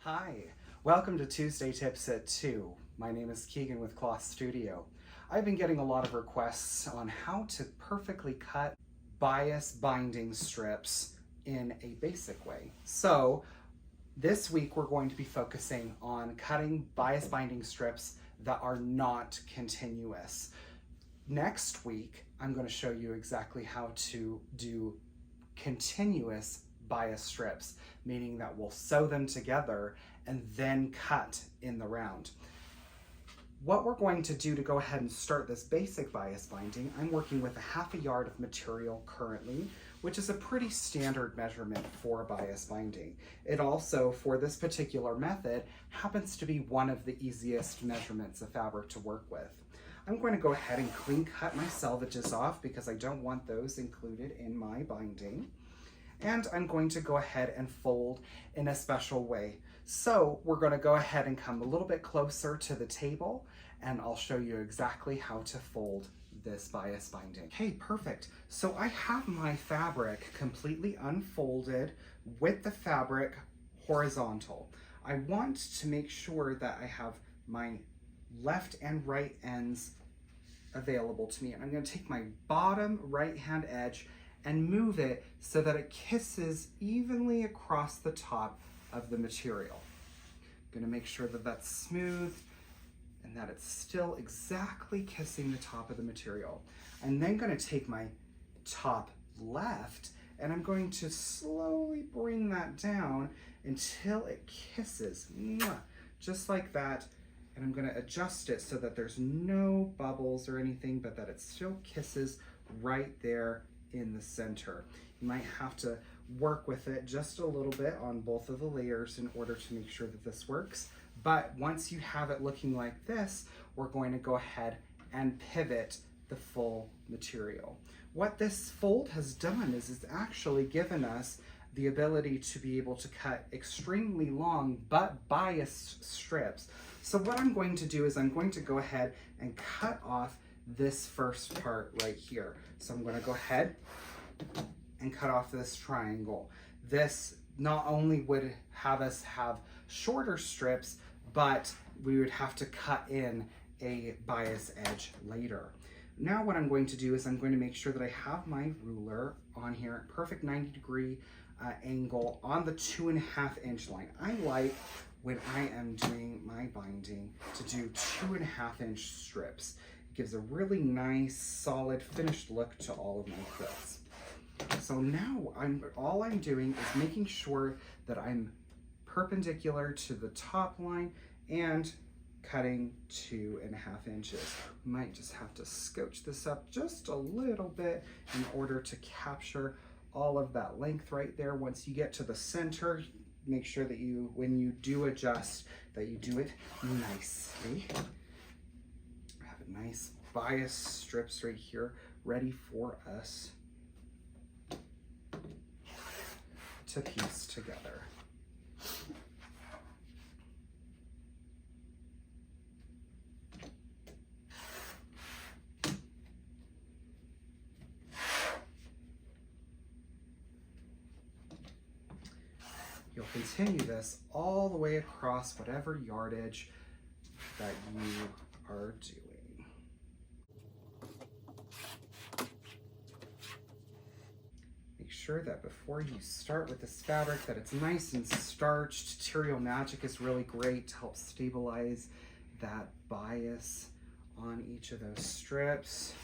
Hi, welcome to Tuesday Tips at 2. My name is Keegan with Cloth Studio. I've been getting a lot of requests on how to perfectly cut bias binding strips in a basic way. So this week we're going to be focusing on cutting bias binding strips that are not continuous. Next week, I'm going to show you exactly how to do continuous bias strips, meaning that we'll sew them together and then cut in the round. What we're going to do to go ahead and start this basic bias binding, I'm working with a 1/2 yard of material currently, which is a pretty standard measurement for bias binding. It also, for this particular method, happens to be one of the easiest measurements of fabric to work with. I'm going to go ahead and clean cut my selvages off because I don't want those included in my binding. And I'm going to go ahead and fold in a special way. So we're going to go ahead and come a little bit closer to the table and I'll show you exactly how to fold this bias binding. Okay, perfect. So I have my fabric completely unfolded with the fabric horizontal. I want to make sure that I have my left and right ends available to me. And I'm going to take my bottom right hand edge and move it so that it kisses evenly across the top of the material. I'm going to make sure that that's smooth and that it's still exactly kissing the top of the material. I'm then going to take my top left and I'm going to slowly bring that down until it kisses, just like that. And I'm going to adjust it so that there's no bubbles or anything, but that it still kisses right there in the center. You might have to work with it just a little bit on both of the layers in order to make sure that this works. But once you have it looking like this, we're going to go ahead and pivot the full material. What this fold has done is it's actually given us the ability to be able to cut extremely long but biased strips. So what I'm going to do is I'm going to go ahead and cut off this first part right here. So I'm going to go ahead and cut off this triangle. This not only would have us have shorter strips, but we would have to cut in a bias edge later. Now what I'm going to do is I'm going to make sure that I have my ruler on here, perfect 90-degree angle on the 2.5 inch line. I like when I am doing my binding to do 2.5 inch strips. It gives a really nice, solid, finished look to all of my quilts. So now all I'm doing is making sure that I'm perpendicular to the top line and cutting 2.5 inches. Might just have to scooch this up just a little bit in order to capture all of that length right there. Once you get to the center, make sure that when you do adjust, that you do it nicely. I have a nice bias strips right here ready for us to piece together. You'll continue this all the way across whatever yardage that you are doing. Make sure that before you start with this fabric that it's nice and starched. Material Magic is really great to help stabilize that bias on each of those strips.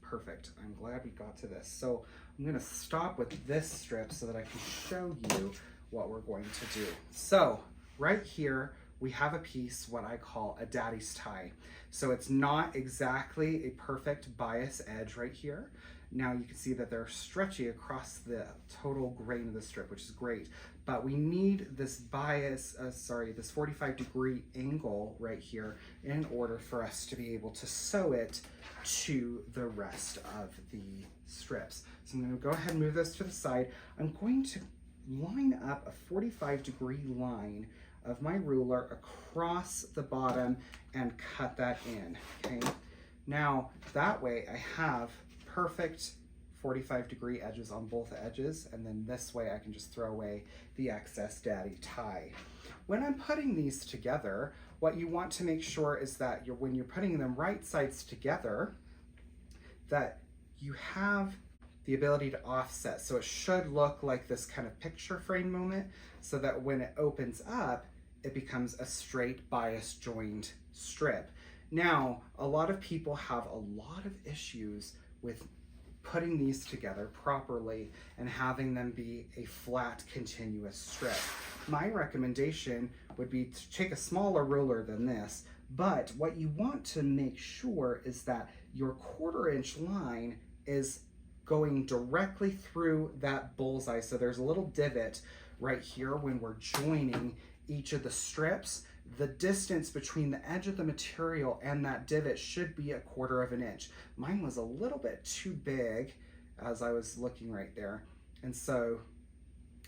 Perfect. I'm glad we got to this. So I'm going to stop with this strip so that I can show you what we're going to do. So right here, we have a piece, what I call a daddy's tie. So it's not exactly a perfect bias edge right here. Now you can see that they're stretchy across the total grain of the strip, which is great. But we need this this 45-degree angle right here in order for us to be able to sew it to the rest of the strips. So I'm going to go ahead and move this to the side. I'm going to line up a 45-degree line of my ruler across the bottom and cut that in, okay? Now, that way I have perfect 45-degree edges on both edges, and then this way I can just throw away the excess daddy tie. When I'm putting these together, what you want to make sure is that when you're putting them right sides together, that you have the ability to offset. So it should look like this kind of picture frame moment, so that when it opens up, it becomes a straight bias joined strip. Now, a lot of people have a lot of issues with putting these together properly and having them be a flat, continuous strip. My recommendation would be to take a smaller ruler than this, but what you want to make sure is that your 1/4 inch line is going directly through that bullseye. So there's a little divot right here when we're joining each of the strips. The distance between the edge of the material and that divot should be 1/4 inch. Mine was a little bit too big as I was looking right there. And so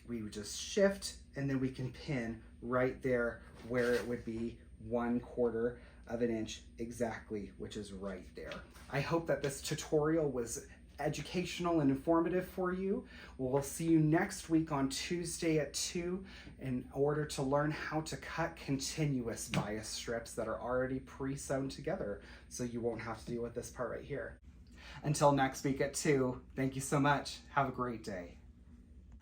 we would just shift, and then we can pin right there where it would be 1/4 inch exactly, which is right there. I hope that this tutorial was educational and informative for you. We'll see you next week on Tuesday at 2 in order to learn how to cut continuous bias strips that are already pre-sewn together, so you won't have to deal with this part right here. Until next week at 2, thank you so much. Have a great day.